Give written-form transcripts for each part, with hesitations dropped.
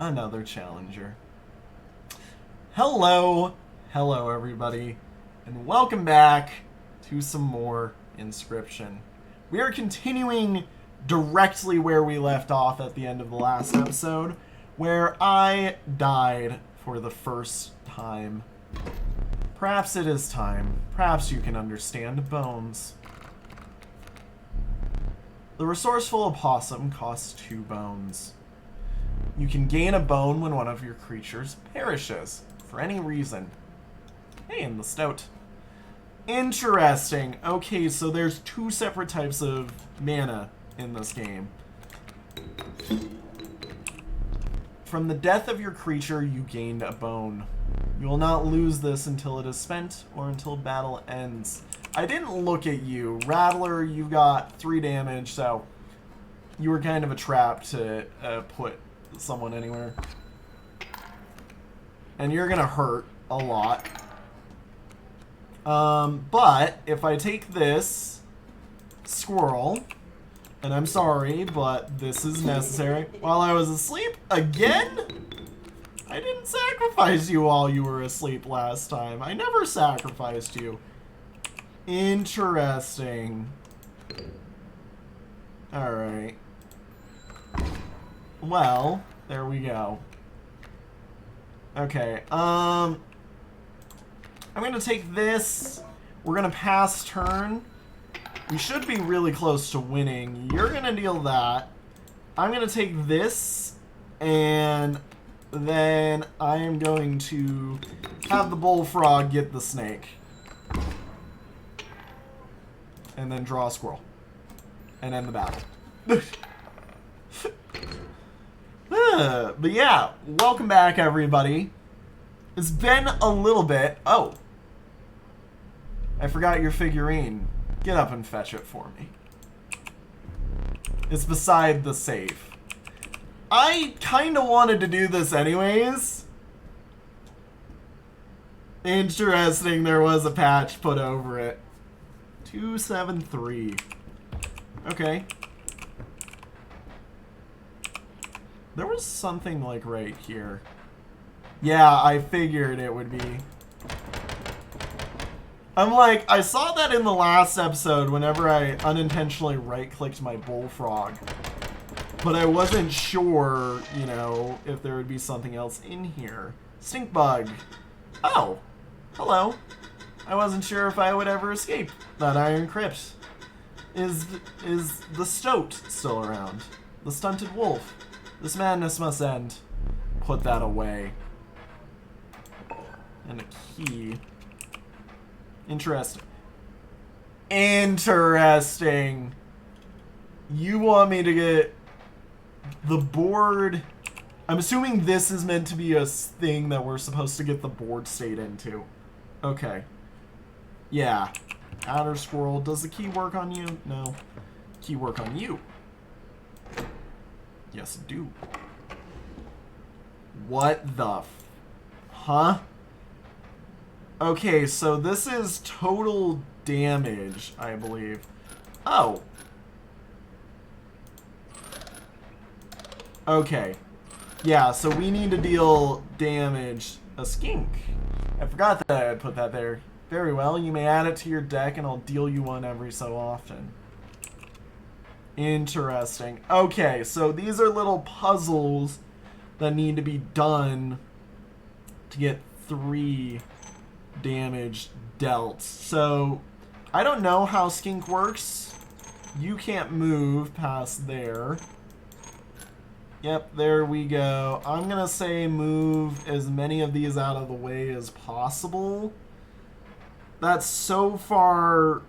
another challenger. Hello, hello everybody, and welcome back to some more Inscryption. We are continuing directly where we left off at the end of the last episode, where I died for the first time. Perhaps it is time. Perhaps you can understand bones. The resourceful opossum costs 2 bones. You can gain a bone when one of your creatures perishes, for any reason. Hey, and the stout. Interesting. Okay, so there's 2 separate types of mana in this game. From the death of your creature, you gained a bone. You will not lose this until it is spent or until battle ends. I didn't look at you. Rattler, you got 3 damage, so you were kind of a trap to put someone anywhere. And you're gonna hurt a lot. But if I take this squirrel, and I'm sorry, but this is necessary, while I was asleep again? I didn't sacrifice you while you were asleep last time. I never sacrificed you. Interesting. Alright. Well, there we go. Okay, I'm gonna take this. We're gonna pass turn. We should be really close to winning. You're gonna deal that. I'm gonna take this, and then I am going to have the bullfrog get the snake. And then draw a squirrel. And end the battle. But yeah, welcome back everybody. It's been a little bit. Oh. I forgot your figurine. Get up and fetch it for me. It's beside the safe. I kind of wanted to do this anyways. Interesting, there was a patch put over it. 273. Okay. There was something like right here. Yeah, I figured it would be. I'm like, I saw that in the last episode whenever I unintentionally right-clicked my bullfrog. But I wasn't sure, you know, if there would be something else in here. Stink bug. Oh, hello. I wasn't sure if I would ever escape that iron crypt. Is the stoat still around? The stunted wolf. This madness must end. Put that away. And a key. Interesting. Interesting. You want me to get the board. I'm assuming this is meant to be a thing that we're supposed to get the board state into. Okay. Yeah. Outer squirrel. Does the key work on you? No. Key work on you. Yes, do. What the huh? Okay, so this is total damage, I believe. Oh. Okay. Yeah, so we need to deal damage. A skink. I forgot that I had put that there. Very well, you may add it to your deck and I'll deal you one every so often. Interesting. Okay, so these are little puzzles that need to be done to get 3 damage dealt. So, I don't know how skink works. You can't move past there. Yep, there we go. I'm gonna say move as many of these out of the way as possible. That's so far.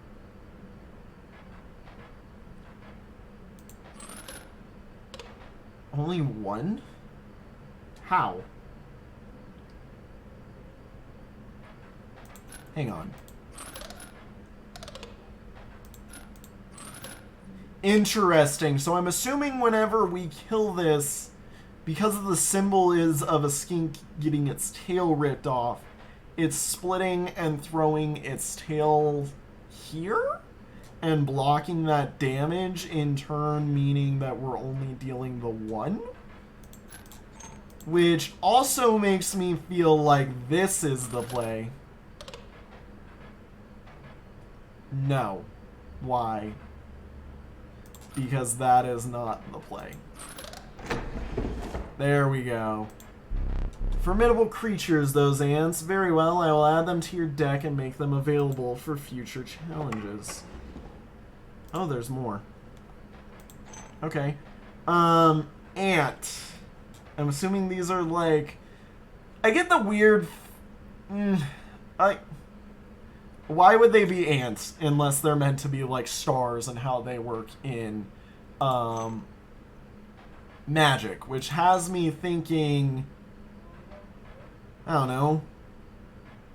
Only 1? How? Hang on. Interesting. So I'm assuming whenever we kill this, because of the symbol is of a skink getting its tail ripped off, it's splitting and throwing its tail here? And blocking that damage, in turn meaning that we're only dealing the 1? Which also makes me feel like this is the play. No. Why? Because that is not the play. There we go. Formidable creatures, those ants. Very well, I will add them to your deck and make them available for future challenges. Oh, there's more. Okay. Ant. I'm assuming these are like... I get the weird... Why would they be ants unless they're meant to be like stars and how they work in Magic, which has me thinking, I don't know,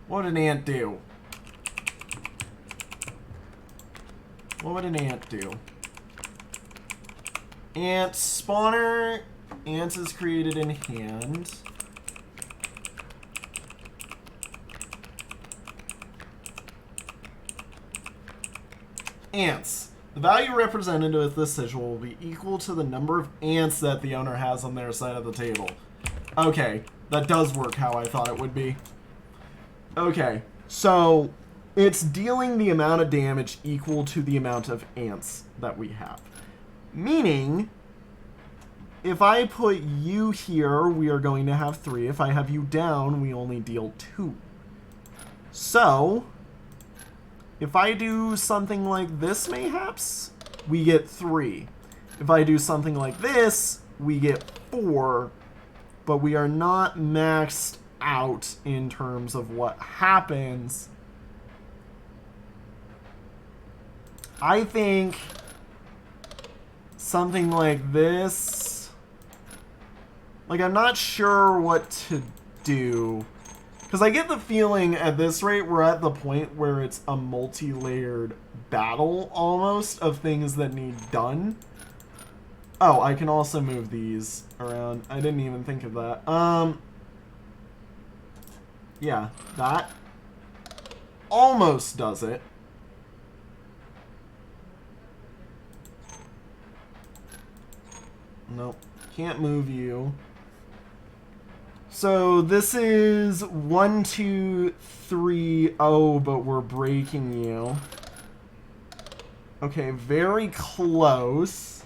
what would an ant do? What would an ant do? Ant spawner. Ants is created in hand. Ants. The value represented with this sigil will be equal to the number of ants that the owner has on their side of the table. Okay, that does work how I thought it would be. Okay, so it's dealing the amount of damage equal to the amount of ants that we have. Meaning, if I put you here, we are going to have 3. If I have you down, we only deal 2. So... if I do something like this, mayhaps, we get 3. If I do something like this, we get 4. But we are not maxed out in terms of what happens. I think something like this... like, I'm not sure what to do. Because I get the feeling at this rate we're at the point where it's a multi-layered battle, almost, of things that need done. Oh, I can also move these around. I didn't even think of that. Yeah, that almost does it. Nope, can't move you. So this is 1, 2, 3, oh, but we're breaking you. Okay, very close.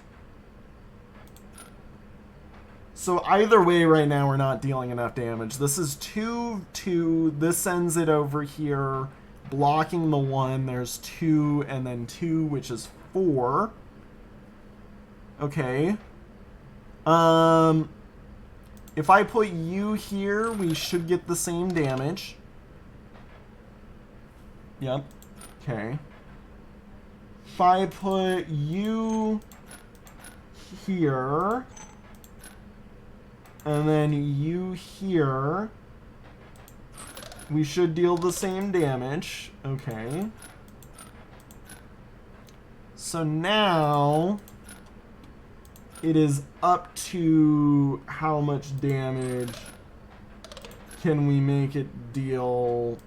So either way right now we're not dealing enough damage. This is 2, 2, this sends it over here, blocking the 1, there's 2, and then 2, which is 4. Okay. If I put you here, we should get the same damage. Yep. Okay. If I put you here, and then you here, we should deal the same damage. Okay. So now... it is up to how much damage can we make it deal.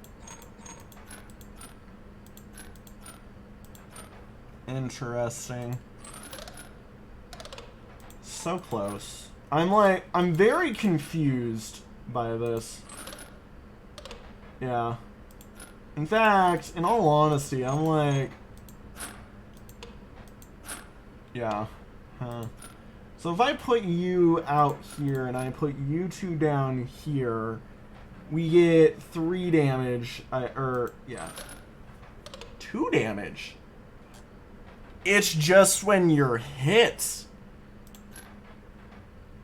Interesting. So close. I'm very confused by this. Yeah. In fact, in all honesty, I'm like... yeah. Huh. So if I put you out here and I put you 2 down here, we get 3 damage. Yeah. 2 damage. It's just when you're hit.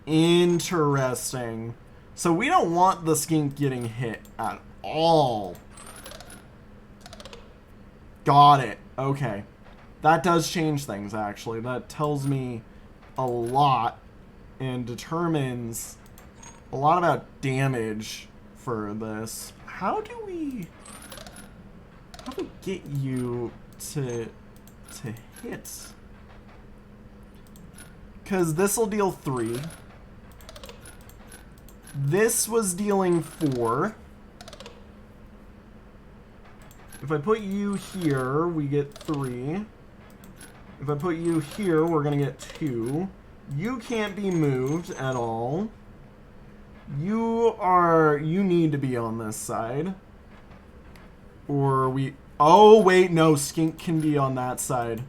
Interesting. So we don't want the skink getting hit at all. Got it. Okay. That does change things, actually. That tells me a lot and determines a lot about damage for this. How do we get you to hit? Because this will deal 3. This was dealing 4. If I put you here, we get 3. If I put you here, we're going to get 2. You can't be moved at all. You need to be on this side. Or we... Oh, wait, no. Skink can be on that side.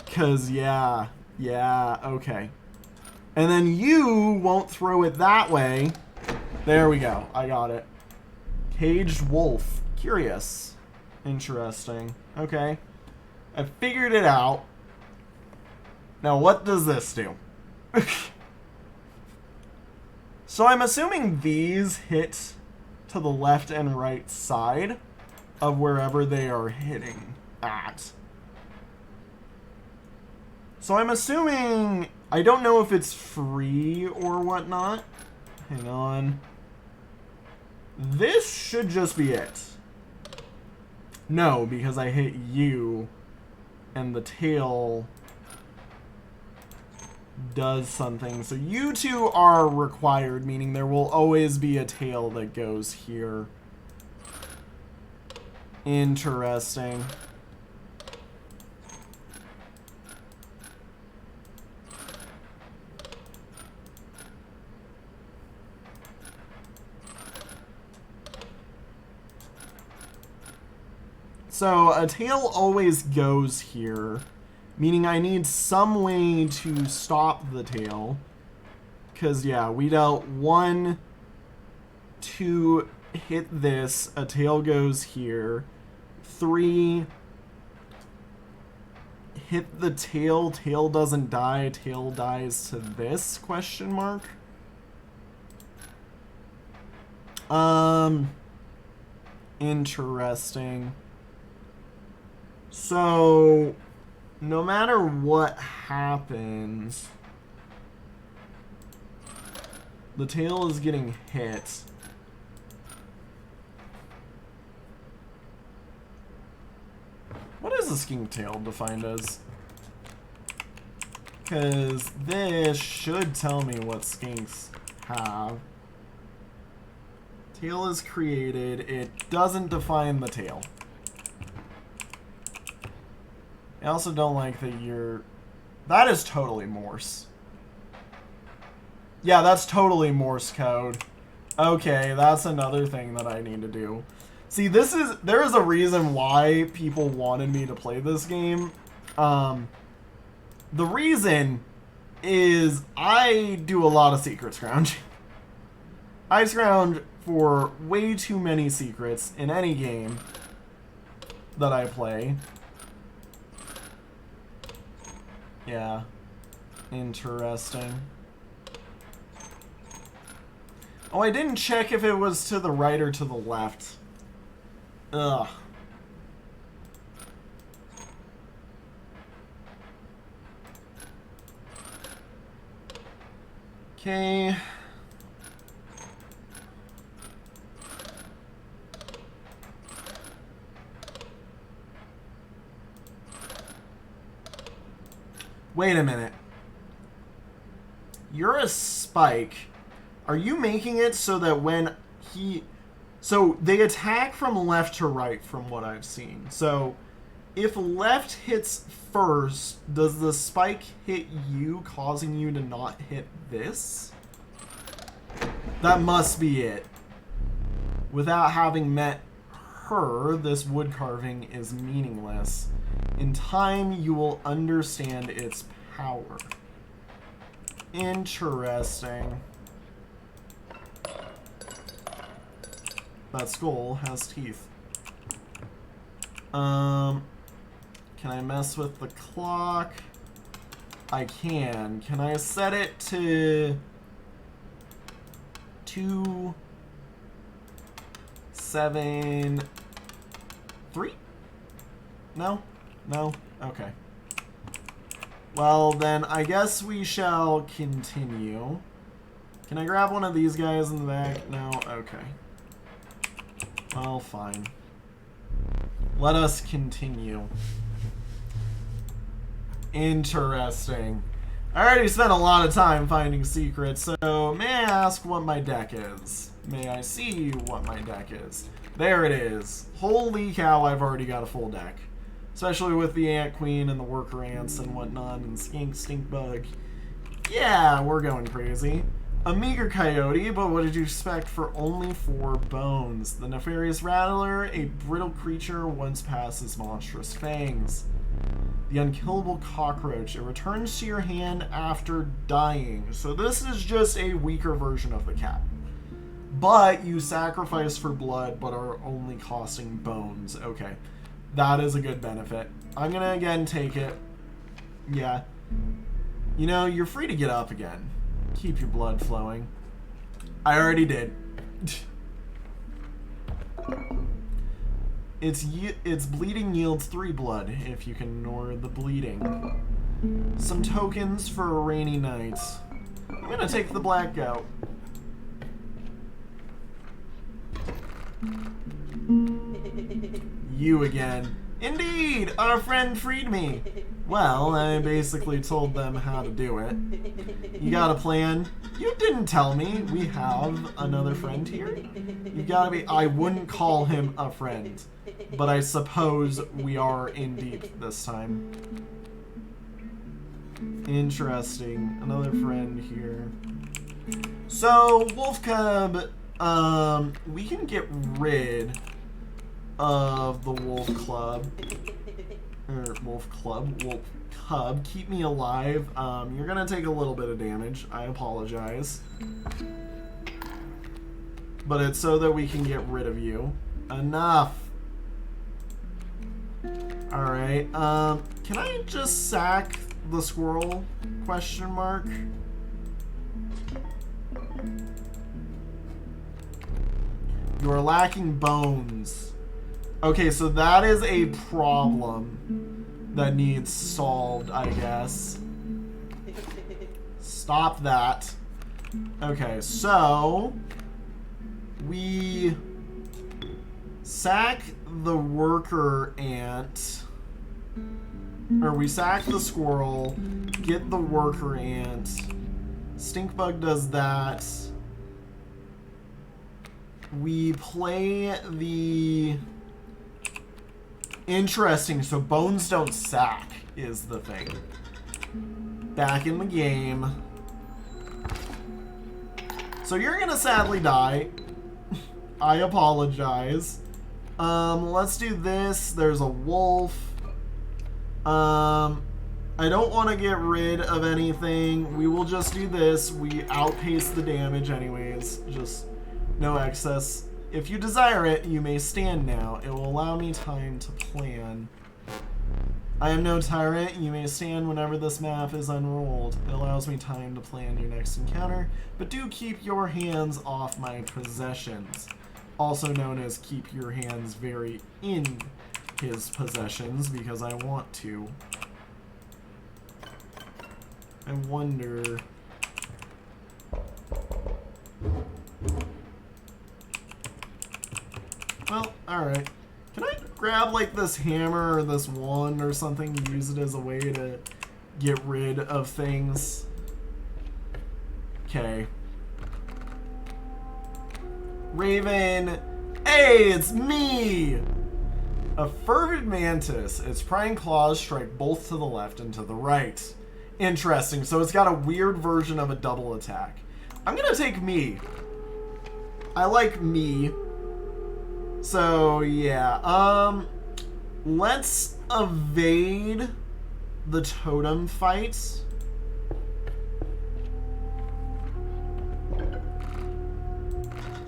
Because, yeah. Yeah, okay. And then you won't throw it that way. There we go. I got it. Caged wolf. Curious. Interesting. Okay. I figured it out. Now, what does this do? So I'm assuming these hit to the left and right side of wherever they are hitting at. So I'm assuming... I don't know if it's free or whatnot. Hang on. This should just be it. No, because I hit you and the tail does something. So you two are required, meaning there will always be a tail that goes here. Interesting. So a tail always goes here, meaning I need some way to stop the tail. Because, yeah, we dealt 1, 2, hit this, a tail goes here. 3, hit the tail, tail doesn't die, tail dies to this, question mark? Interesting. So, no matter what happens, the tail is getting hit. What is a skink tail defined as? Because this should tell me what skinks have. Tail is created. It doesn't define the tail. I also don't like that you're... That is totally Morse. Yeah, that's totally Morse code. Okay, that's another thing that I need to do. See, there is a reason why people wanted me to play this game. The reason is I do a lot of secret scrounging. I scrounge for way too many secrets in any game that I play. Yeah. Interesting. Oh, I didn't check if it was to the right or to the left. Ugh. Okay. Wait a minute. You're a spike. Are you making it so that when he... So, they attack from left to right from what I've seen. So, if left hits first, does the spike hit you, causing you to not hit this? That must be it. Without having met her, this wood carving is meaningless. In time, you will understand its power. Interesting. That skull has teeth. Can I mess with the clock? I can. Can I set it to 2, 7, 3? No? No? Okay. Well, then I guess we shall continue. Can I grab one of these guys in the back? No? Okay. Well, fine. Let us continue. Interesting. I already spent a lot of time finding secrets, so may I ask what my deck is? May I see what my deck is? There it is. Holy cow, I've already got a full deck. Especially with the Ant Queen and the Worker Ants and whatnot, and Skink, Stink Bug. Yeah, we're going crazy. A meager coyote, but what did you expect for only 4 bones? The nefarious rattler, a brittle creature once past his monstrous fangs. The unkillable cockroach, it returns to your hand after dying. So this is just a weaker version of the cat. But you sacrifice for blood, but are only costing bones. Okay, that is a good benefit. I'm gonna again take it. Yeah. You know, you're free to get up again. Keep your blood flowing. I already did. Its bleeding yields 3 blood if you can ignore the bleeding. Some tokens for a rainy night. I'm gonna take the black gout. You again. Indeed, our friend freed me. Well, I basically told them how to do it. You got a plan? You didn't tell me we have another friend here. You gotta be... I wouldn't call him a friend, but I suppose we are indeed this time. Interesting. Another friend here. So, Wolf Cub, we can get rid of the Wolf Club. Or Wolf Club. Wolf Cub. Keep me alive. You're gonna take a little bit of damage. I apologize. But it's so that we can get rid of you. Enough! Alright, can I just sack the squirrel? Question mark. You are lacking bones. Okay, so that is a problem that needs solved, I guess. Stop that. Okay, so we sack the worker ant, or we sack the squirrel, get the worker ant. Stinkbug does that. We play the... Interesting, so bones don't sack is the thing. Back in the game. So you're gonna sadly die. I apologize. Let's do this. There's a wolf. I don't want to get rid of anything. We will just do this. We outpace the damage anyways. Just no excess. If you desire it, you may stand now. It will allow me time to plan. I am no tyrant. You may stand whenever this map is unrolled. It allows me time to plan your next encounter, but do keep your hands off my possessions. Also known as keep your hands very in his possessions, because I want to. I wonder... Well, alright. Can I grab, like, this hammer or this wand or something and use it as a way to get rid of things? Okay. Raven! Hey, it's me! A fervid mantis. Its prying claws strike both to the left and to the right. Interesting. So it's got a weird version of a double attack. I'm gonna take me. I like me. So, yeah. Let's evade the totem fight.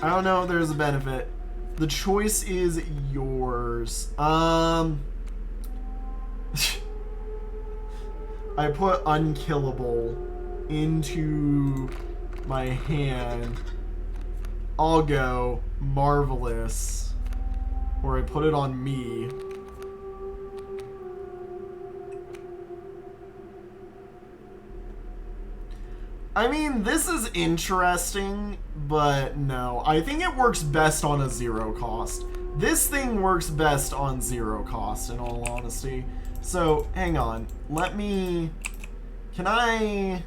I don't know if there's a benefit. The choice is yours. I put unkillable into my hand. I'll go marvelous. Or I put it on me. I mean, this is interesting, but no. I think it works best on a 0 cost. This thing works best on 0 cost, in all honesty. So, hang on. Let me... Can I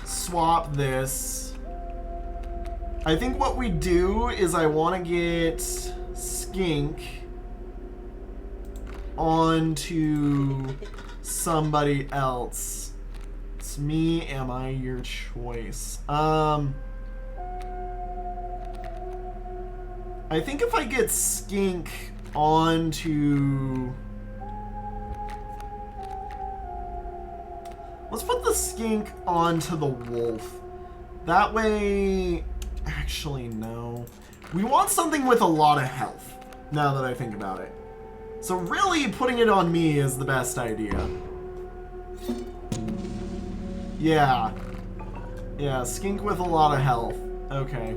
swap this? I think what we do is I want to get Skink onto somebody else. It's me. Am I your choice? I think if I get Skink onto... Let's put the Skink onto the Wolf. That way... Actually, no. We want something with a lot of health, now that I think about it. So really, putting it on me is the best idea. Yeah. Yeah, Skink with a lot of health. Okay.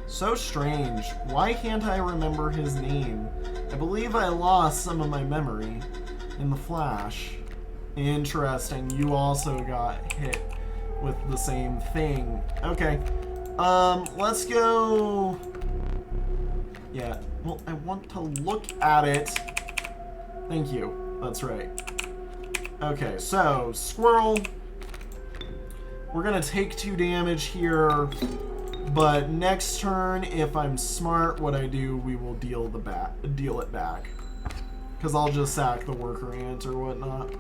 So strange. Why can't I remember his name? I believe I lost some of my memory in the flash. Interesting. You also got hit with the same thing. Okay. Let's go... Yeah. Well, I want to look at it. Thank you. That's right. Okay, so, Squirrel. We're gonna take 2 damage here. But next turn, if I'm smart, what I do, we will deal it back. Because I'll just sack the worker ant or whatnot.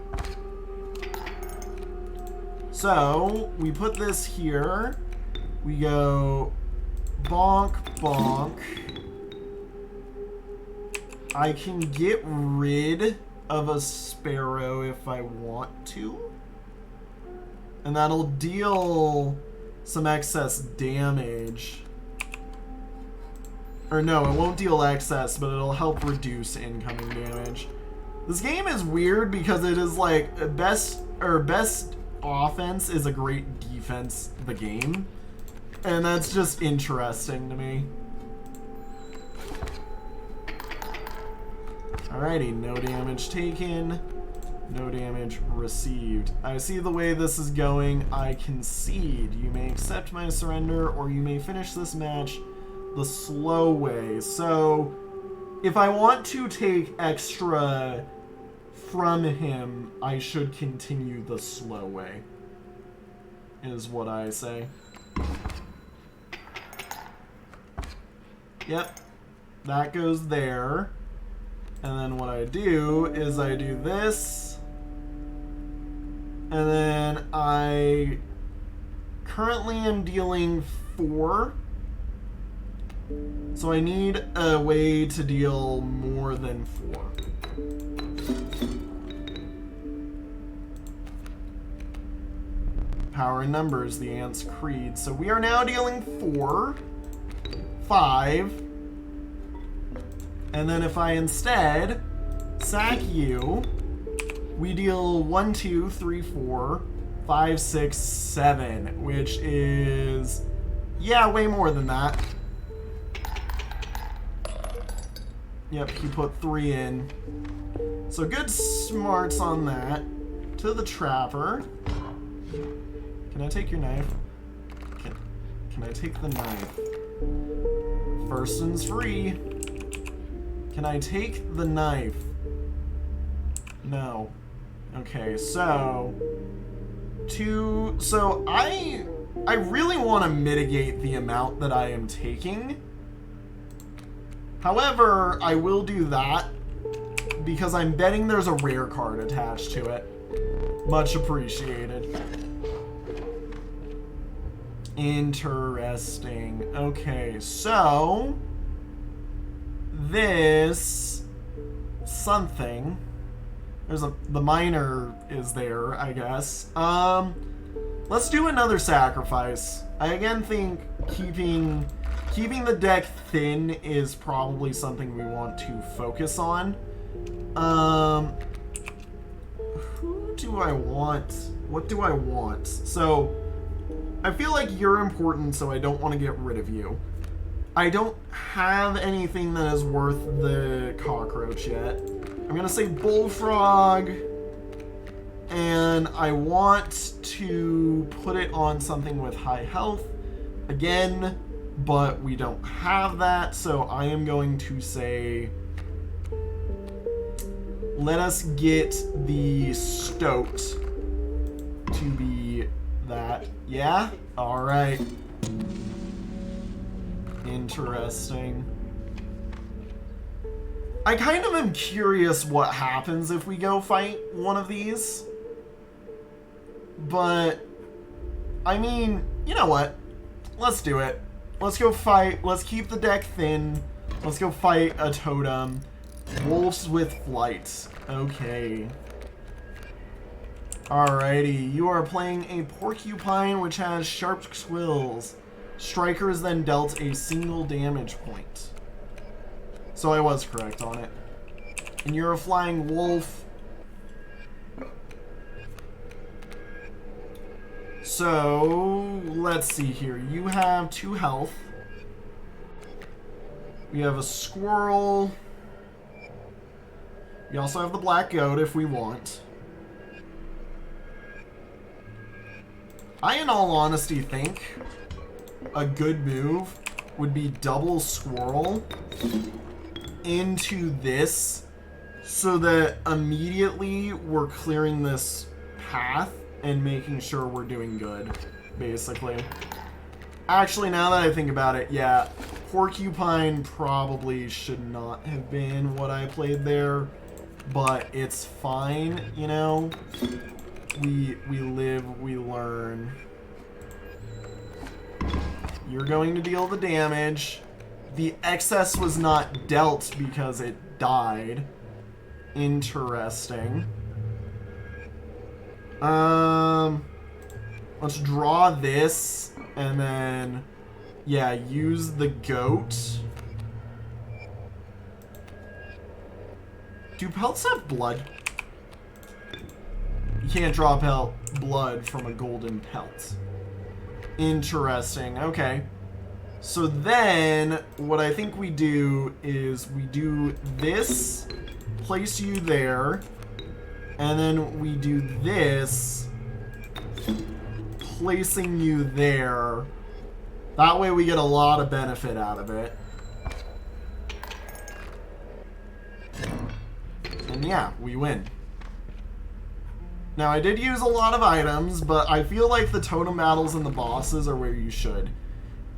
So, we put this here. We go bonk, bonk. I can get rid of a sparrow if I want to. And that'll deal some excess damage. Or no, it won't deal excess, but it'll help reduce incoming damage. This game is weird because it is like best offense is a great defense the game. And that's just interesting to me. Alrighty, no damage taken. No damage received. I see the way this is going. I concede. You may accept my surrender, or you may finish this match the slow way. So, if I want to take extra from him, I should continue the slow way, is what I say. Yep, that goes there. And then what I do is I do this. And then I currently am dealing 4. So I need a way to deal more than 4. Power in numbers, the Ant's Creed. So we are now dealing 4, 5. And then if I instead sack you, we deal 1, 2, 3, 4, 5, 6, 7, which is, yeah, way more than that. Yep, he put 3 in. So good smarts on that. To the Trapper. Can I take your knife? Can I take the knife? First one's free. Can I take the knife? No. Okay, so I really want to mitigate the amount that I am taking. However, I will do that because I'm betting there's a rare card attached to it. Much appreciated. Interesting. Okay, so this something, the miner is there, I guess. Let's do another sacrifice. I again think keeping the deck thin is probably something we want to focus on. Who do I want? What do I want? So I feel like you're important, so I don't want to get rid of you. I don't have anything that is worth the cockroach yet. I'm gonna say bullfrog, and I want to put it on something with high health again, but we don't have that, so I am going to say let us get the stoat to be that. Yeah? Alright. Interesting. I kind of am curious what happens if we go fight one of these. But, I mean, you know what? Let's do it. Let's go fight. Let's keep the deck thin. Let's go fight a totem. Wolves with flight. Okay. Alrighty. You are playing a porcupine which has sharp quills. Striker is then dealt a single damage point. So I was correct on it. And you're a flying wolf. So, let's see here. You have 2 health. We have a squirrel. We also have the black goat if we want. I, in all honesty, think a good move would be double squirrel into this so that immediately we're clearing this path and making sure we're doing good, basically. Actually, now that I think about it, yeah, porcupine probably should not have been what I played there, but it's fine, you know? We live, we learn. You're going to deal the damage. The excess was not dealt because it died. Interesting. Let's draw this, and then, yeah, use the goat. Do pelts have blood? You can't draw blood from a golden pelt. Interesting. Okay. So then, what I think we do is we do this, place you there, and then we do this, placing you there. That way we get a lot of benefit out of it. And yeah, we win. Now, I did use a lot of items, but I feel like the totem battles and the bosses are where you should.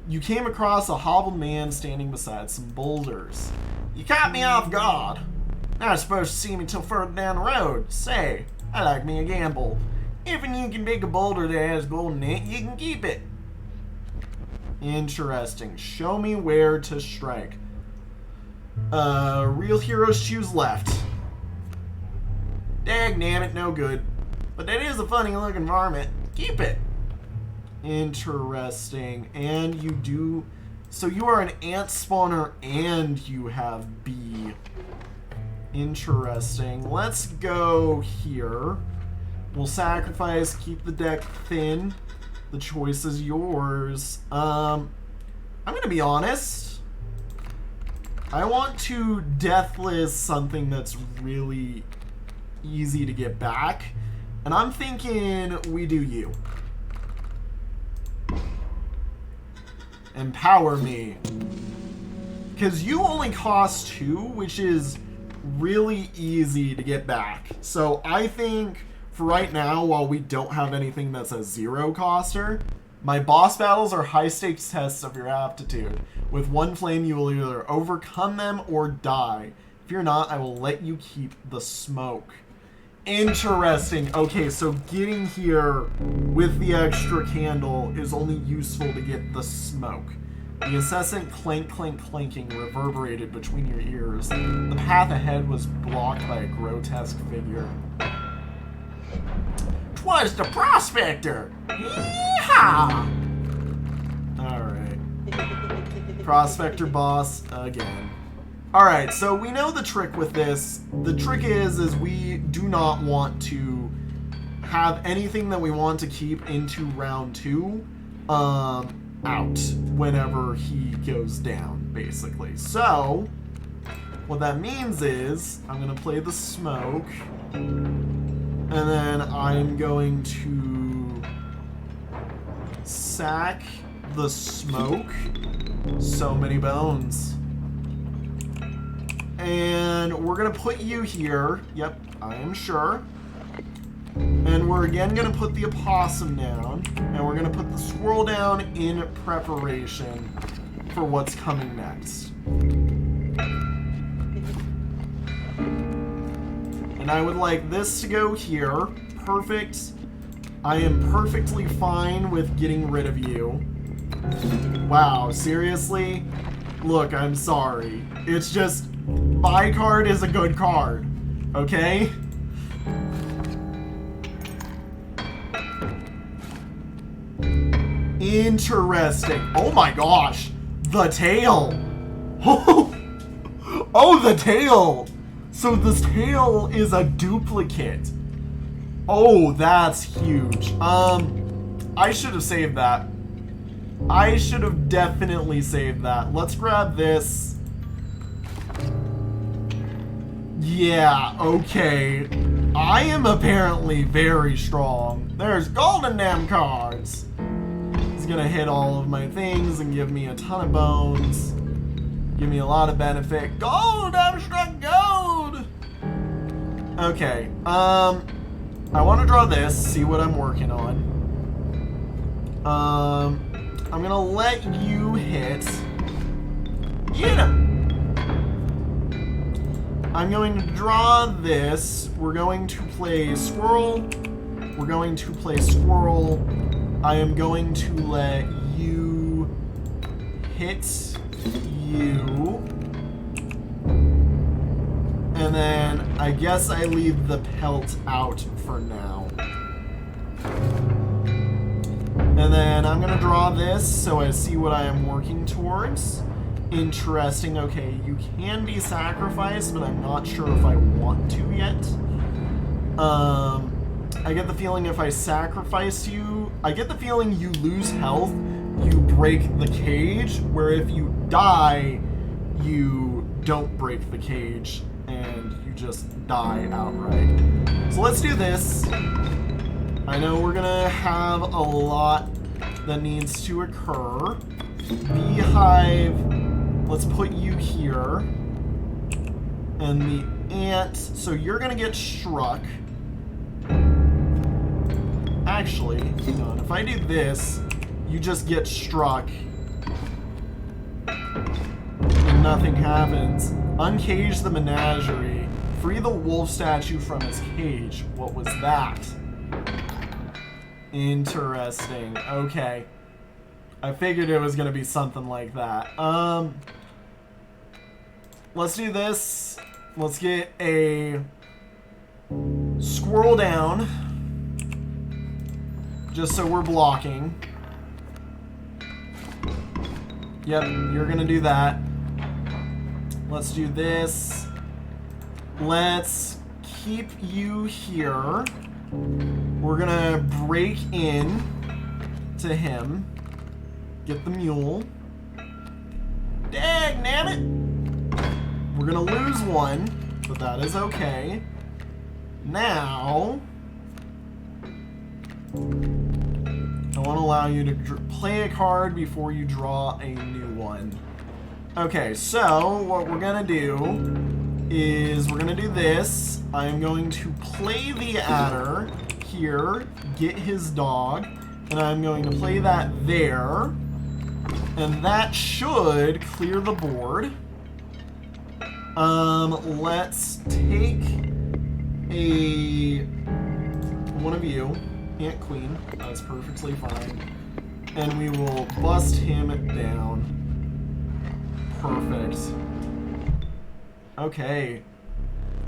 You came across a hobbled man standing beside some boulders. You caught me off guard. Not supposed to see me till further down the road. Say, I like me a gamble. If you can pick a boulder that has gold in it, you can keep it. Interesting. Show me where to strike. Real heroes choose left. Dagnabbit, no good. But that is a funny looking varmint. Keep it. Interesting. And you do... So you are an ant spawner and you have bee. Interesting. Let's go here. We'll sacrifice, keep the deck thin. The choice is yours. I'm gonna be honest. I want to deathless something that's really easy to get back. And I'm thinking we do you. Empower me. Because you only cost 2, which is really easy to get back. So I think for right now, while we don't have anything that's a 0 coster, my boss battles are high stakes tests of your aptitude. With 1 flame, you will either overcome them or die. If you're not, I will let you keep the smoke. Interesting. Okay, so getting here with the extra candle is only useful to get the smoke. The incessant clank, clank, clanking reverberated between your ears. The path ahead was blocked by a grotesque figure. 'Twas the prospector! Yeehaw! Alright. Prospector boss again. Alright, so we know the trick with this. The trick is we do not want to have anything that we want to keep into round 2 out whenever he goes down, basically. So, what that means is I'm going to play the smoke, and then I'm going to sack the smoke. So many bones. And we're going to put you here. Yep, I am sure. And we're again going to put the opossum down. And we're going to put the squirrel down in preparation for what's coming next. And I would like this to go here. Perfect. I am perfectly fine with getting rid of you. Wow, seriously? Look, I'm sorry. It's just, my card is a good card, okay? Interesting. Oh my gosh, the tail. Oh, the tail. So this tail is a duplicate. Oh, that's huge. I should have saved that. I should have definitely saved that. Let's grab this. Yeah, okay. I am apparently very strong. There's golden damn cards. He's gonna hit all of my things and give me a ton of bones. Give me a lot of benefit. Gold, abstract gold! Okay, I want to draw this, see what I'm working on. I'm gonna let you hit. Get him! I'm going to draw this. We're going to play squirrel. We're going to play squirrel. I am going to let you hit you. And then I guess I leave the pelt out for now. And then I'm going to draw this so I see what I am working towards. Interesting. Okay, you can be sacrificed, but I'm not sure if I want to yet. I get the feeling if I sacrifice you, I get the feeling you lose health, you break the cage, where if you die, you don't break the cage, and you just die outright. So let's do this. I know we're gonna have a lot that needs to occur. Beehive, let's put you here. And the ant, so you're gonna get struck. Actually, hang on, if I do this, you just get struck. And nothing happens. Uncage the menagerie. Free the wolf statue from his cage. What was that? Interesting. Okay. I figured it was gonna be something like that. Let's do this. Let's get a squirrel down. Just so we're blocking. Yep, you're gonna do that. Let's do this. Let's keep you here. We're gonna break in to him. Get the mule. Dagnabbit! We're gonna lose one, but that is okay. Now, I want to allow you to play a card before you draw a new one. Okay, so what we're gonna do is we're gonna do this. I'm going to play the adder here, get his dog, and I'm going to play that there. And that should clear the board. Let's take one of you, Ant Queen. That's perfectly fine. And we will bust him down. Perfect. Okay.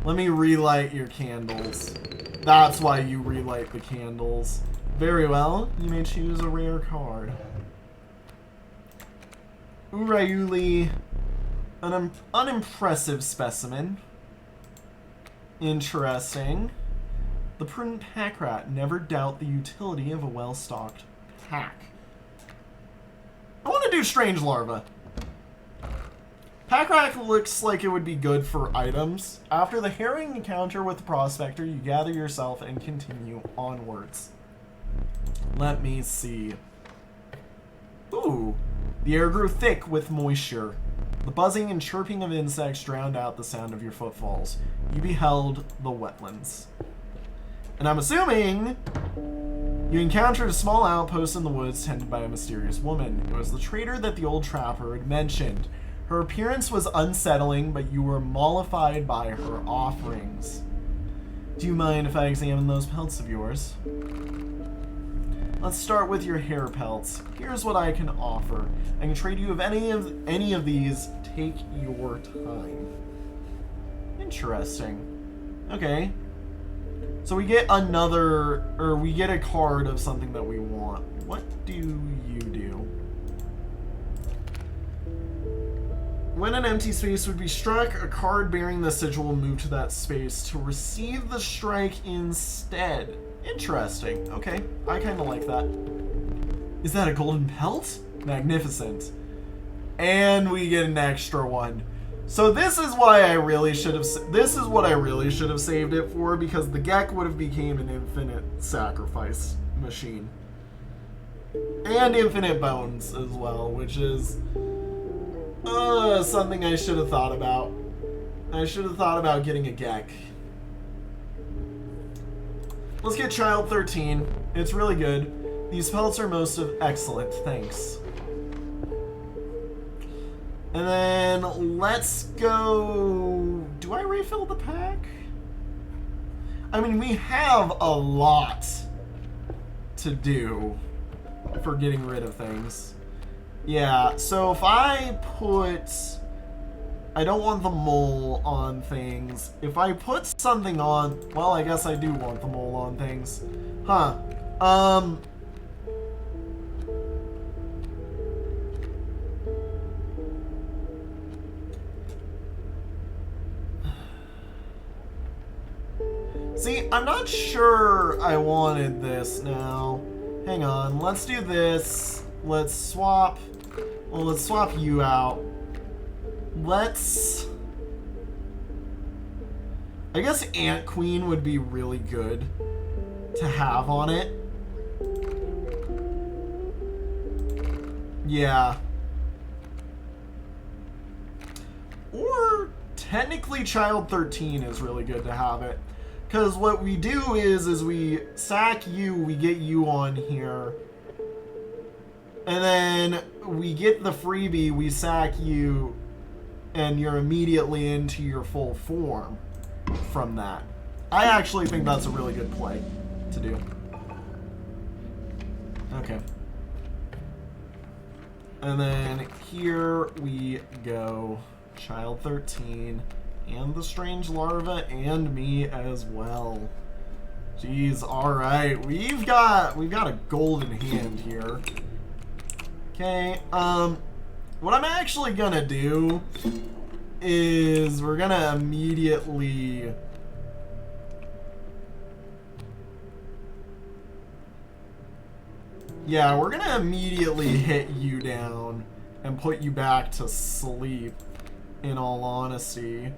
Let me relight your candles. That's why you relight the candles. Very well. You may choose a rare card. Urayuli, an unimpressive specimen. Interesting. The prudent pack rat. Never doubt the utility of a well-stocked pack. I want to do strange larva. Pack rat looks like it would be good for items. After the harrowing encounter with the prospector, you gather yourself and continue onwards. Let me see. Ooh. The air grew thick with moisture. The buzzing and chirping of insects drowned out the sound of your footfalls. You beheld the wetlands. And I'm assuming you encountered a small outpost in the woods tended by a mysterious woman. It was the trader that the old trapper had mentioned. Her appearance was unsettling, but you were mollified by her offerings. Do you mind if I examine those pelts of yours? Let's start with your hair pelts. Here's what I can offer. I can trade you of any of these. Take your time. Interesting. Okay. So we get we get a card of something that we want. What do you do? When an empty space would be struck, a card bearing the sigil will move to that space to receive the strike instead. Interesting. Okay, I kind of like that. Is that a golden pelt? Magnificent. And we get an extra one. So this is why I really should have. This is what I really should have saved it for, because the Gek would have became an infinite sacrifice machine, and infinite bones as well, which is something I should have thought about. I should have thought about getting a Gek. Let's get Child 13. It's really good. These pelts are most of excellent. Thanks. And then let's go. Do I refill the pack? I mean, we have a lot to do for getting rid of things. Yeah, so if I put... I don't want the mole on things. If I put something on... Well, I guess I do want the mole on things. Huh. See, I'm not sure I wanted this now. Hang on, let's do this. Let's swap... Well, let's swap you out. Let's... I guess Ant Queen would be really good to have on it. Yeah. Or technically Child 13 is really good to have it. Because what we do is we sack you, we get you on here. And then we get the freebie, we sack you, and you're immediately into your full form from that. I actually think that's a really good play to do. Okay. And then here we go. Child 13. And the strange larva, and me as well. Jeez, alright. We've got a golden hand here. Okay, what I'm actually gonna do is we're gonna immediately... Yeah, we're gonna immediately hit you down and put you back to sleep, in all honesty.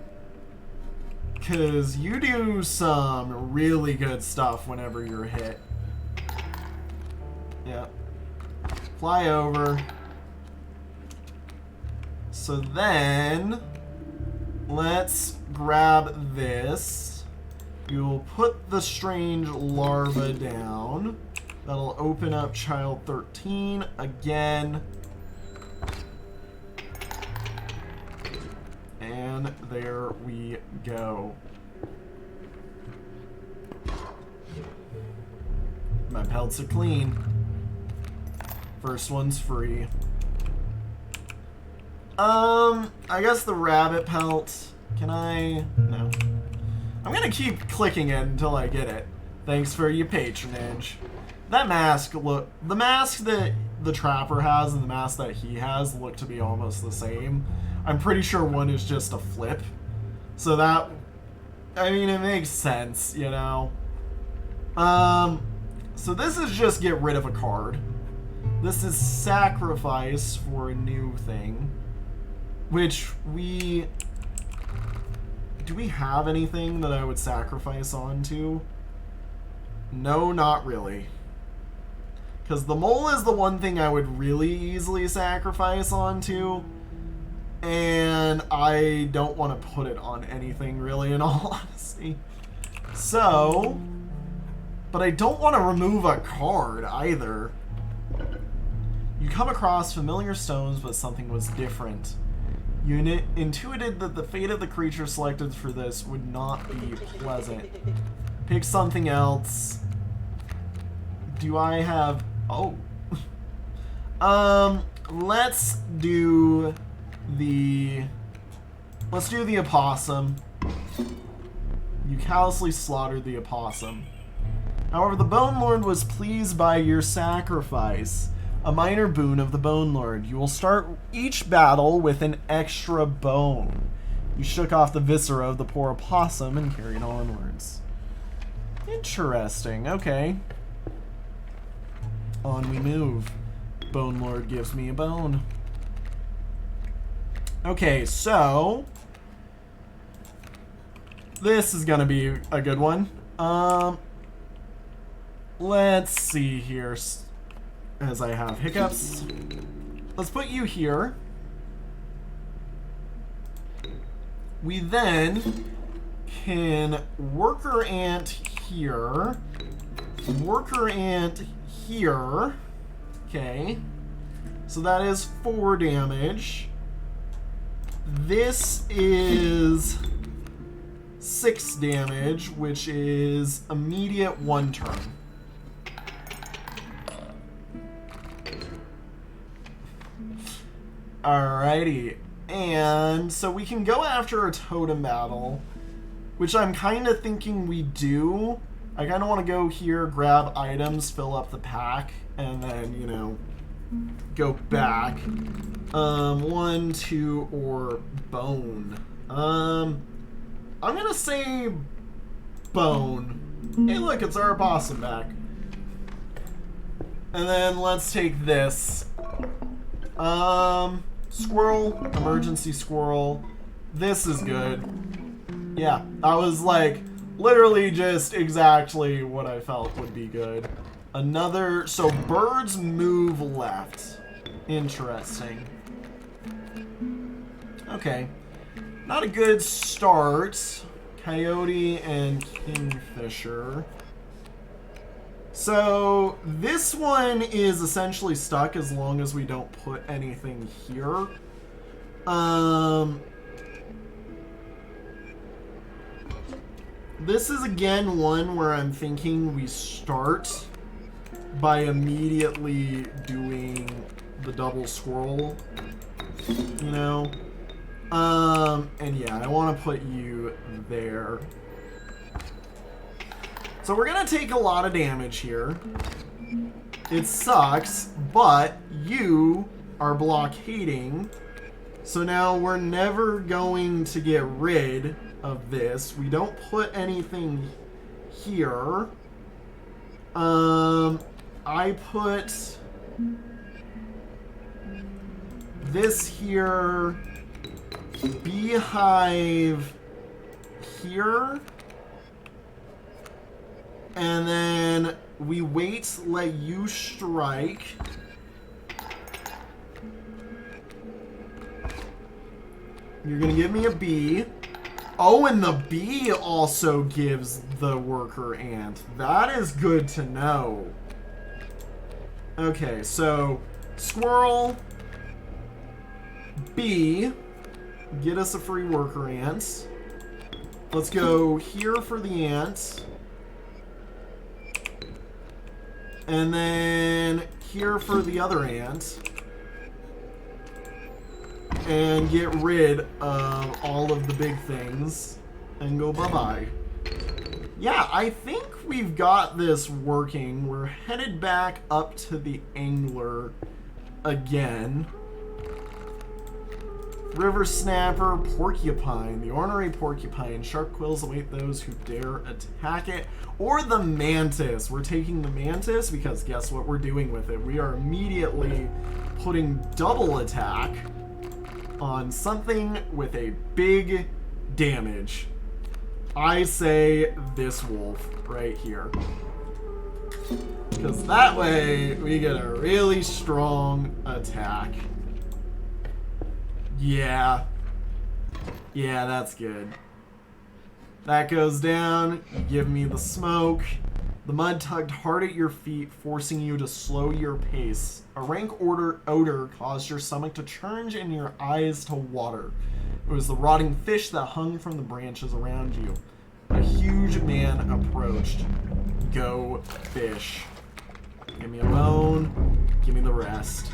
Because you do some really good stuff whenever you're hit. Yep. Fly over. So then, let's grab this. You'll put the strange larva down. That'll open up Child 13 again. And there we go. My pelts are clean. First one's free. I guess the rabbit pelt. Can I? No. I'm gonna keep clicking it until I get it. Thanks for your patronage. That mask, look, the mask that the Trapper has and the mask that he has look to be almost the same. I'm pretty sure one is just a flip. So that, I mean, it makes sense, you know? So this is just get rid of a card. This is sacrifice for a new thing. Which we... Do we have anything that I would sacrifice onto? No, not really. Because the mole is the one thing I would really easily sacrifice onto. And I don't want to put it on anything, really, in all honesty. So... But I don't want to remove a card, either. You come across familiar stones, but something was different. You intuited that the fate of the creature selected for this would not be pleasant. Pick something else. Do I have... Oh. Let's do the... Let's do the opossum. You callously slaughtered the opossum. However, the Bone Lord was pleased by your sacrifice. A minor boon of the Bone Lord. You will start each battle with an extra bone. You shook off the viscera of the poor opossum and carried onwards. Interesting. Okay. On we move. Bone Lord gives me a bone. Okay, so... This is gonna be a good one. Let's see here. As I have hiccups. Let's put you here. We then can worker ant here. Worker ant here. Okay. So that is 4 damage. This is 6 damage, which is immediate 1 turn. Alrighty, and so we can go after a totem battle, which I'm kind of thinking we do. I kind of want to go here, grab items, fill up the pack, and then, you know, go back. 1, 2, or bone. I'm gonna say bone. Hey look, it's our opossum back. And then let's take this. Squirrel, emergency squirrel. This is good. Yeah, I was like, literally just exactly what I felt would be good. Another, so birds move left. Interesting. Okay. Not a good start. Coyote and kingfisher. So this one is essentially stuck as long as we don't put anything here. This is again one where I'm thinking we start by immediately doing the double squirrel, you know? And yeah, I want to put you there. So we're going to take a lot of damage here. It sucks, but you are blockading. So now we're never going to get rid of this. We don't put anything here. I put this here, beehive here. And then we wait, let you strike. You're gonna give me a bee. Oh, and the bee also gives the worker ant. That is good to know. Okay, so squirrel, bee, get us a free worker ant. Let's go here for the ant. And then here for the other ant. And get rid of all of the big things. And go bye-bye. Yeah, I think we've got this working. We're headed back up to the angler again. River snapper, porcupine. The ornery porcupine. Sharp quills await those who dare attack it. Or the mantis. We're taking the mantis because guess what we're doing with it? We are immediately putting double attack on something with a big damage. I say this wolf right here. Because that way we get a really strong attack. Yeah. Yeah, that's good. That goes down. You give me the smoke. The mud tugged hard at your feet, forcing you to slow your pace. A rank odor caused your stomach to churn and your eyes to water. It was the rotting fish that hung from the branches around you. A huge man approached. Go fish. Give me a bone. Give me the rest.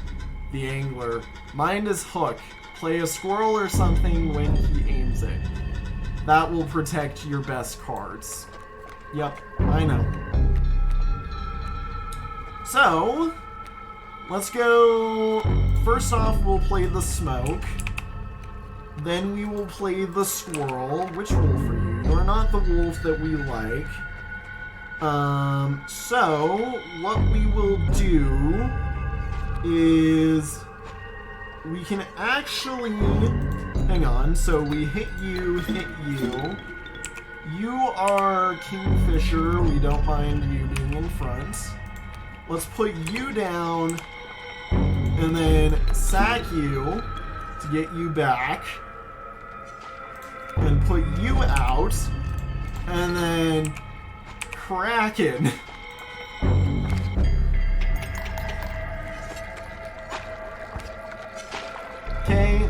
The angler. Mind his hook. Play a squirrel or something when he aims it. That will protect your best cards. Yep, I know. So, let's go. First off, we'll play the smoke. Then we will play the squirrel. Which wolf are you? You're not the wolf that we like. So, what we will do is we can actually, hang on, so we hit you, you are Kingfisher, we don't mind you being in front. Let's put you down, and then sack you to get you back, and put you out, and then Kraken. Okay,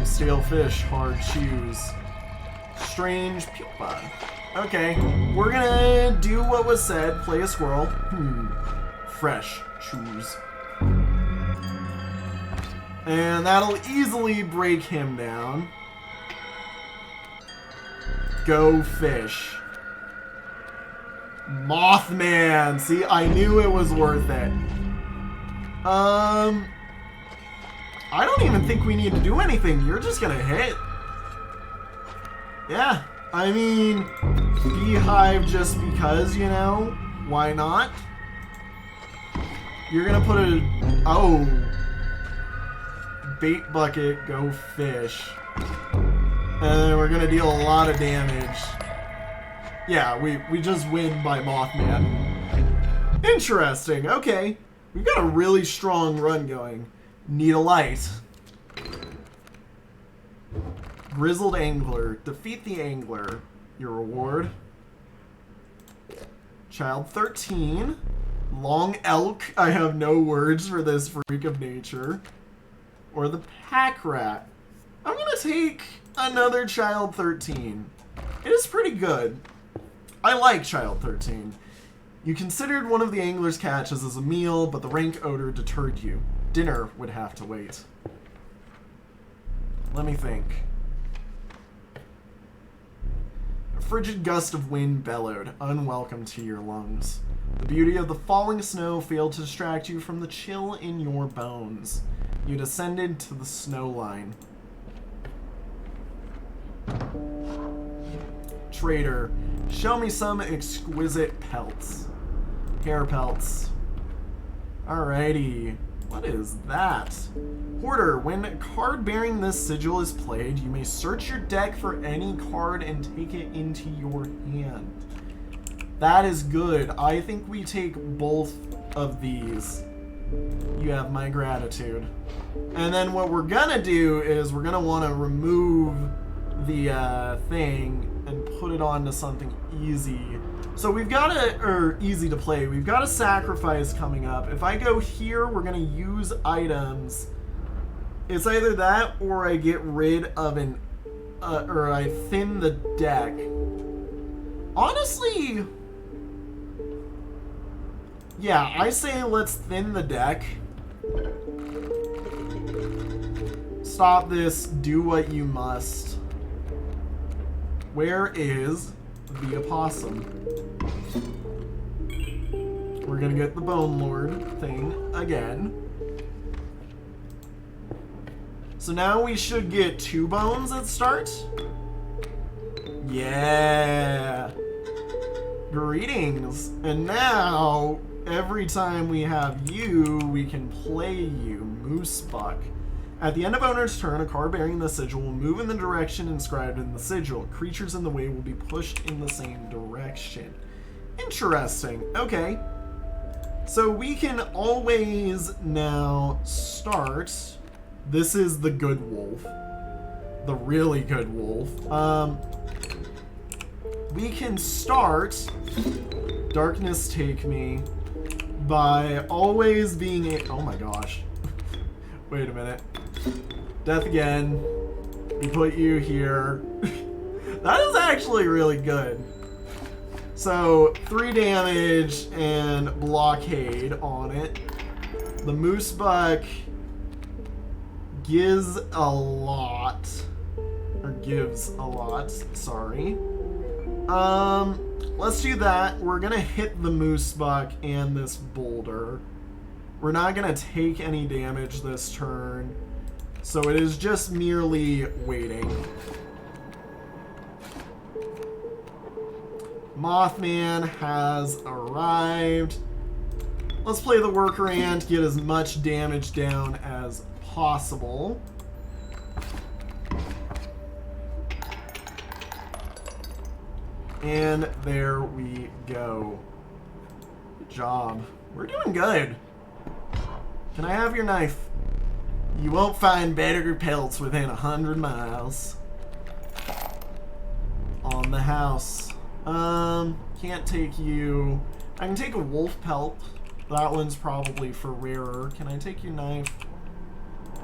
stale fish, hard shoes. Strange pupa. Okay, we're gonna do what was said, play a squirrel. Fresh shoes. And that'll easily break him down. Go fish. Mothman! See, I knew it was worth it. I don't even think we need to do anything. You're just gonna hit. Yeah, I mean, beehive just because, you know, why not? You're gonna put a, oh, bait bucket, go fish. And then we're gonna deal a lot of damage. Yeah, we just win by Mothman. Interesting, okay. We've got a really strong run going. Need a light. Grizzled Angler. Defeat the Angler. Your reward. Child 13. Long Elk. I have no words for this freak of nature. Or the Pack Rat. I'm gonna take another Child 13. It is pretty good. I like Child 13. You considered one of the angler's catches as a meal, but the rank odor deterred you. Dinner would have to wait. Let me think. A frigid gust of wind bellowed, unwelcome to your lungs. The beauty of the falling snow failed to distract you from the chill in your bones. You descended to the snow line. Trader, show me some exquisite pelts. Hair pelts. Alrighty. What is that? Hoarder, when a card bearing this sigil is played, you may search your deck for any card and take it into your hand. That is good. I think we take both of these. You have my gratitude. And then what we're gonna do is we're gonna want to remove the thing and put it onto something easy. So we've got easy to play. We've got a sacrifice coming up. If I go here, we're gonna use items. It's either that or I get rid of or I thin the deck. Honestly, yeah, I say let's thin the deck. Stop this, do what you must. Where is the opossum? We're gonna get the Bone Lord thing again. So now we should get 2 bones at start. Yeah. Greetings. And now, every time we have you, we can play you, Moose Buck. At the end of owner's turn, a card bearing the sigil will move in the direction inscribed in the sigil. Creatures in the way will be pushed in the same direction. Interesting. Okay. So we can always now start. This is the good wolf. The really good wolf. We can start Darkness Take Me by always being oh my gosh. Wait a minute. Death again. We put you here. That is actually really good. So 3 damage and blockade on it. The moose buck gives a lot. Or gives a lot, sorry. Let's do that. We're gonna hit the moose buck and this boulder. We're not gonna take any damage this turn. So it is just merely waiting. Mothman has arrived. Let's play the worker ant, get as much damage down as possible. And there we go. Good job. We're doing good. Can I have your knife? You won't find better pelts within 100 miles. On the house. Can't take you. I can take a wolf pelt. That one's probably for rarer. Can I take your knife?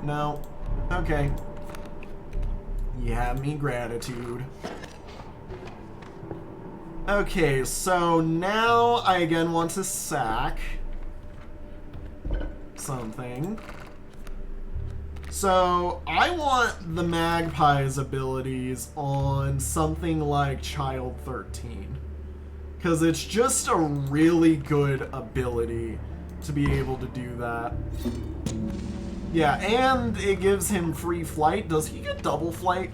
No. Okay. You have me gratitude. Okay, so now I again want to sack something. So I want the magpie's abilities on something like Child 13. Because it's just a really good ability to be able to do that. Yeah, and it gives him free flight. Does he get double flight?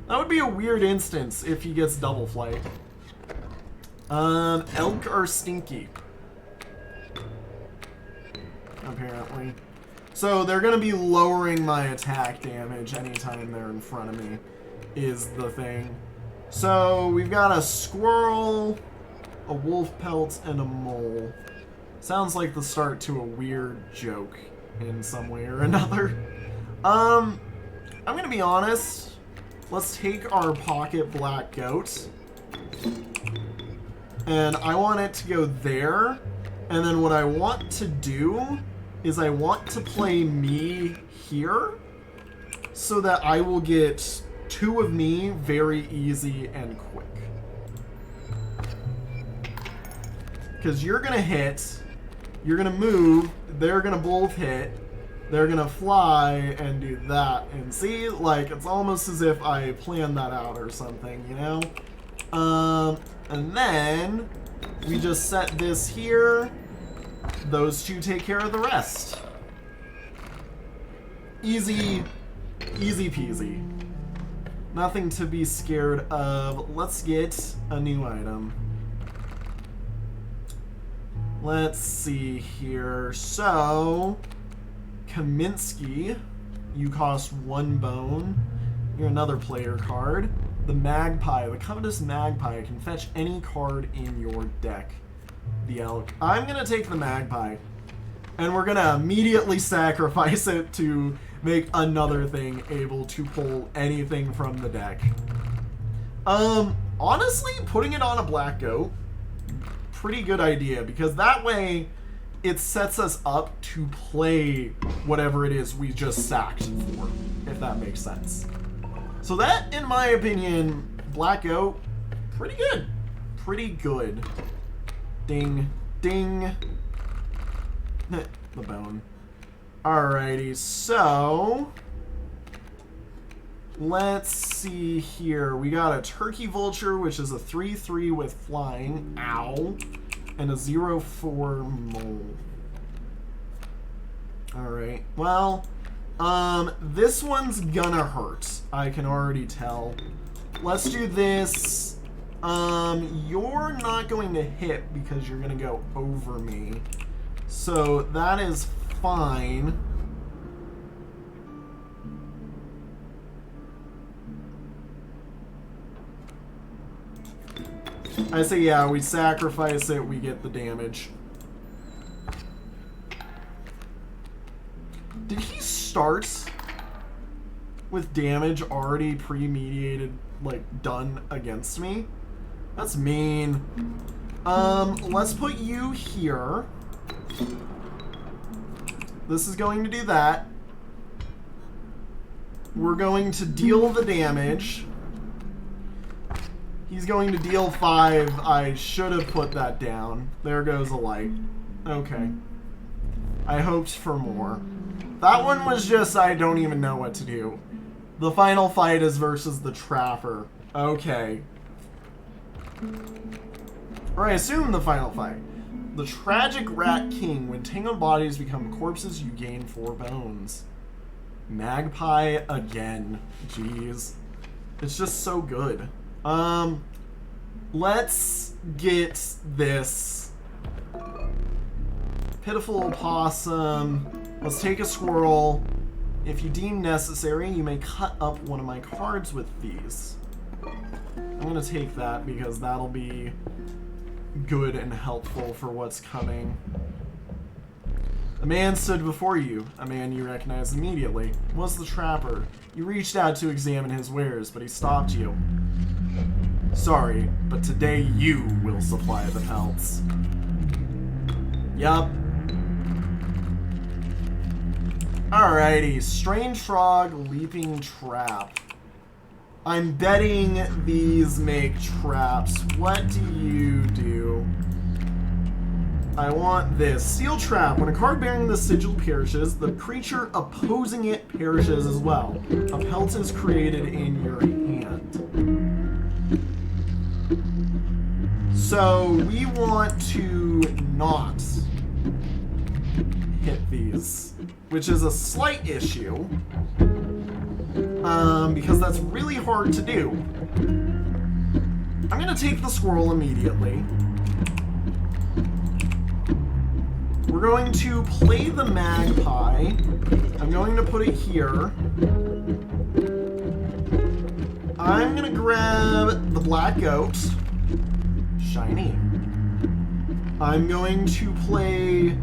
That would be a weird instance if he gets double flight. Elk are stinky. Apparently. So they're going to be lowering my attack damage anytime they're in front of me, is the thing. So we've got a squirrel, a wolf pelt, and a mole. Sounds like the start to a weird joke in some way or another. I'm going to be honest. Let's take our pocket black goat. And I want it to go there. And then what I want to do is I want to play me here so that I will get 2 of me very easy and quick. Because you're going to hit, you're going to move, they're going to both hit, they're going to fly and do that. And see, like, it's almost as if I planned that out or something, you know? And then we just set this here. Those 2 take care of the rest. Easy, easy peasy. Nothing to be scared of. Let's get a new item. Let's see here. So, Kaminsky, you cost 1 bone. You're another player card. The Magpie, the Covetous Magpie, can fetch any card in your deck. The Elk. I'm going to take the Magpie. And we're going to immediately sacrifice it to make another thing able to pull anything from the deck. Honestly, putting it on a black goat, pretty good idea. Because that way, it sets us up to play whatever it is we just sacked for. If that makes sense. So that, in my opinion, black goat, pretty good. Pretty good. Ding, ding. The bone. Alrighty, so let's see here. We got a turkey vulture, which is a 3/3 with flying. Ow. And a 0/4 mole. Alright, well, this one's gonna hurt. I can already tell. Let's do this. You're not going to hit because you're gonna go over me. So that is fine. I say, yeah, we sacrifice it, we get the damage. Did he start with damage already premeditated, like, done against me? That's mean. Let's put you here. This is going to do that. We're going to deal the damage. He's going to deal 5. I should have put that down. There goes a light. Okay. I hoped for more. That one was just, I don't even know what to do. The final fight is versus the Trapper. Okay. Or I assume the final fight. The Tragic Rat King. When tangled bodies become corpses, you gain 4 bones. Magpie again. Jeez. It's just so good. Let's get this. Pitiful Opossum. Let's take a squirrel. If you deem necessary, you may cut up one of my cards with these. I'm gonna take that because that'll be good and helpful for what's coming. A man stood before you, a man you recognized immediately. It was the Trapper. You reached out to examine his wares, but he stopped you. Sorry, but today you will supply the pelts. Yup. Alrighty, Strange Frog, Leaping Trap. I'm betting these make traps. What do you do? I want this. Seal Trap. When a card bearing the sigil perishes, the creature opposing it perishes as well. A pelt is created in your hand. So we want to not hit these, which is a slight issue. Because that's really hard to do. I'm gonna take the squirrel immediately. We're going to play the magpie. I'm going to put it here. I'm gonna grab the black goat. Shiny. I'm going to play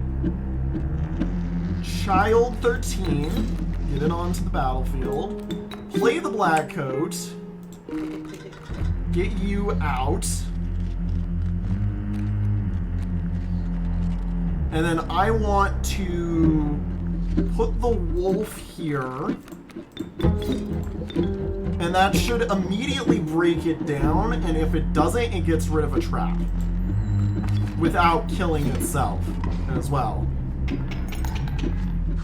Child 13. Get it onto the battlefield. Play the black coat. Get you out. And then I want to put the wolf here. And that should immediately break it down. And if it doesn't, it gets rid of a trap. Without killing itself as well.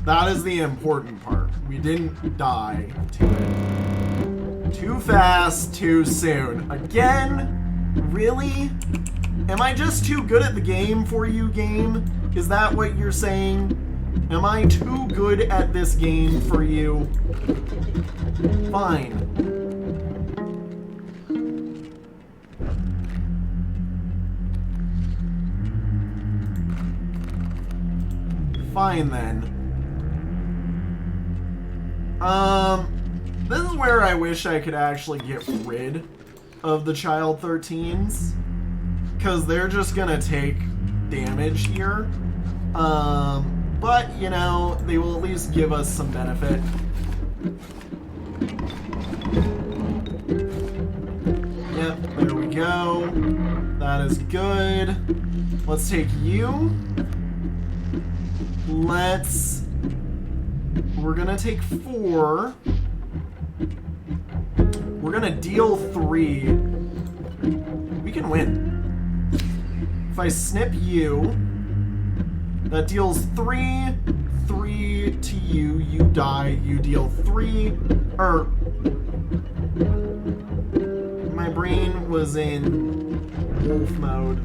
That is the important part. We didn't die to it. Too fast, too soon. Again? Really? Am I just too good at the game for you, game? Is that what you're saying? Am I too good at this game for you? Fine. Fine then. This is where I wish I could actually get rid of the Child 13s. Because they're just gonna take damage here. But, you know, they will at least give us some benefit. Yep, there we go. That is good. Let's take you. We're gonna take 4. We're gonna deal 3. We can win. If I snip you, that deals 3 to you. You die. You deal 3. My brain was in wolf mode.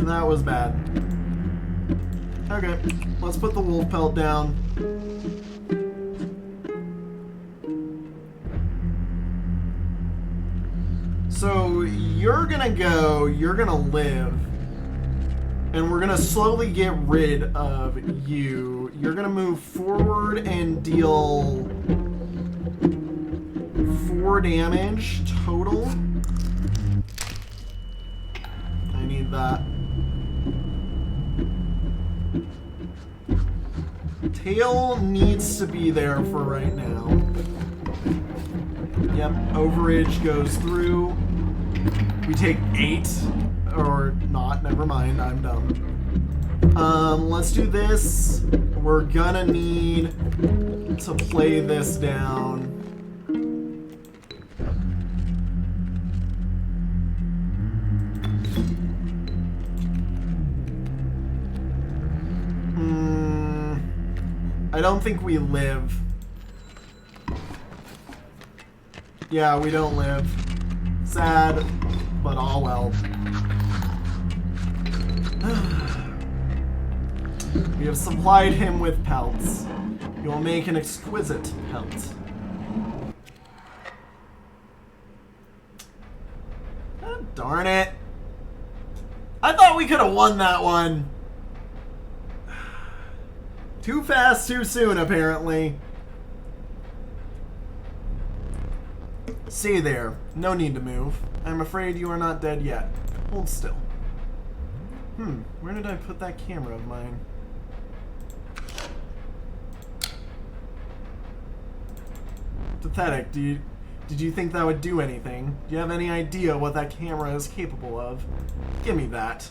That was bad. Okay, let's put the wolf pelt down. So you're gonna go, you're gonna live, and we're gonna slowly get rid of you. You're gonna move forward and deal 4 damage total. I need that. Tail needs to be there for right now. Yep, overage goes through. We take 8. Or not, never mind, I'm dumb. Let's do this. We're gonna need to play this down. I don't think we live. Yeah, we don't live. Sad, but all well. We have supplied him with pelts. He will make an exquisite pelt. Oh, darn it. I thought we could have won that one. Too fast, too soon, apparently. Stay there. No need to move. I'm afraid you are not dead yet. Hold still. Where did I put that camera of mine? Pathetic. Did you think that would do anything? Do you have any idea what that camera is capable of? Give me that.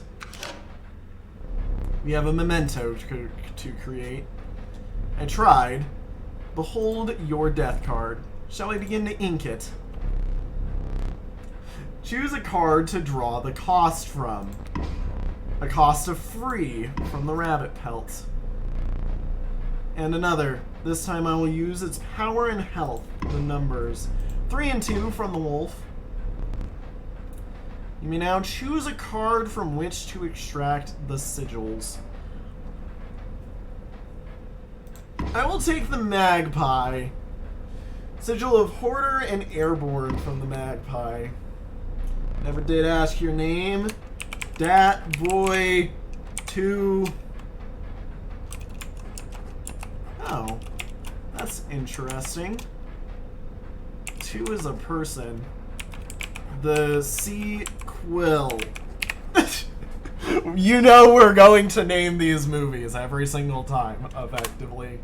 We have a memento to create. I tried. Behold your death card. Shall I begin to ink it? Choose a card to draw the cost from. A cost of free from the rabbit pelt. And another. This time I will use its power and health, the numbers. 3 and 2 from the wolf. You may now choose a card from which to extract the sigils. I will take the magpie. Sigil of Hoarder and Airborne from the magpie. Never did ask your name. Dat Boy 2. Oh, that's interesting. 2 is a person. The Sea Quill. You know we're going to name these movies every single time, effectively.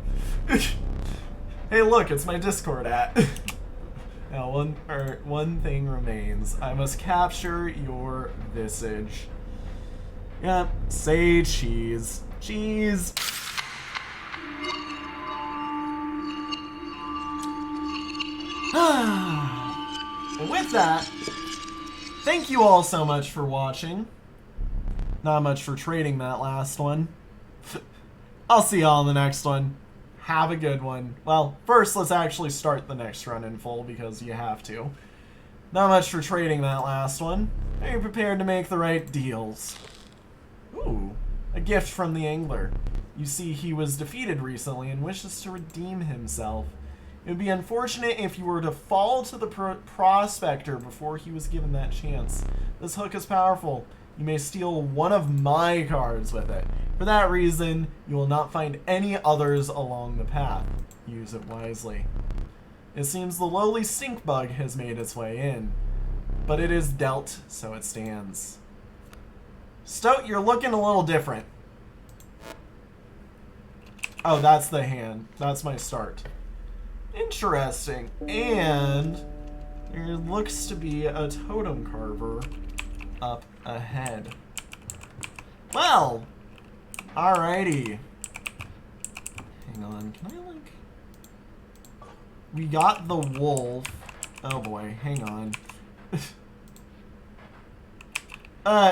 Hey, look, it's my Discord at. Now, one thing remains. I must capture your visage. Yep, say cheese. Cheese. With that, thank you all so much for watching. Not much for trading that last one. I'll see y'all in the next one. Have a good one. Well, first let's actually start the next run in full because you have to. Not much for trading that last one. Are you prepared to make the right deals? Ooh, a gift from the angler. You see, he was defeated recently and wishes to redeem himself. It would be unfortunate if you were to fall to the prospector before he was given that chance. This hook is powerful. You may steal one of my cards with it. For that reason, you will not find any others along the path. Use it wisely. It seems the lowly stink bug has made its way in. But it is dealt, so it stands. Stoat, you're looking a little different. Oh, that's the hand. That's my start. Interesting. And there looks to be a totem carver up ahead. Well, alrighty. Hang on, can I like... We got the wolf. Oh boy, hang on.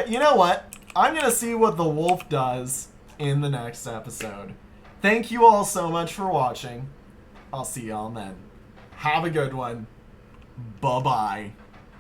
You know what? I'm gonna see what the wolf does in the next episode. Thank you all so much for watching. I'll see y'all then. Have a good one. Bye-bye.